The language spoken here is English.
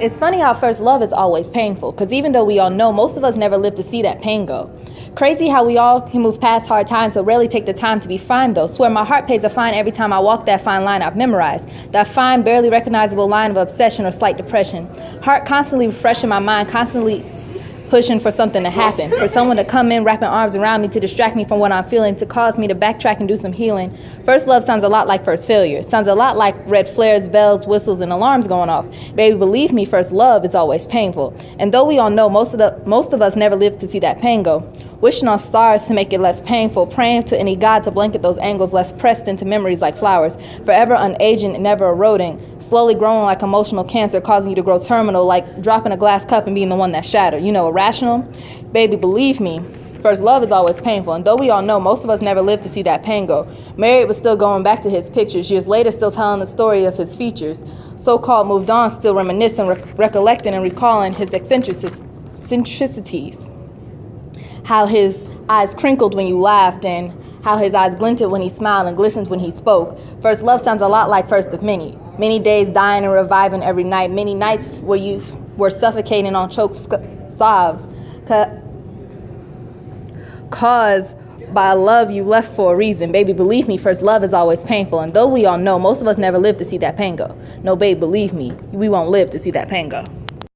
It's funny how first love is always painful, because even though we all know, most of us never live to see that pain go. Crazy how we all can move past hard times, so rarely take the time to be fine though. Swear my heart pays a fine every time I walk that fine line I've memorized. That fine, barely recognizable line of obsession or slight depression. Heart constantly refreshing my mind, constantly pushing for something to happen, for someone to come in, wrapping arms around me to distract me from what I'm feeling, to cause me to backtrack and do some healing. First love sounds a lot like first failure. It sounds a lot like red flares, bells, whistles, and alarms going off. Baby, believe me, first love is always painful. And though we all know, most of us never live to see that pain go. Wishing on stars to make it less painful, praying to any god to blanket those angles less pressed into memories like flowers, forever unaging and never eroding, slowly growing like emotional cancer, causing you to grow terminal, like dropping a glass cup and being the one that shattered. You know, irrational? Baby, believe me, first love is always painful, and though we all know, most of us never live to see that pain go. Married was still going back to his pictures, years later still telling the story of his features. So-called moved on, still reminiscing, recollecting and recalling his eccentricities. How his eyes crinkled when you laughed, and how his eyes glinted when he smiled and glistened when he spoke. First love sounds a lot like first of many. Many days dying and reviving every night. Many nights where you were suffocating on choked sobs. Caused by a love you left for a reason. Baby, believe me, first love is always painful. And though we all know, most of us never live to see that pain go. No, babe, believe me, we won't live to see that pain go.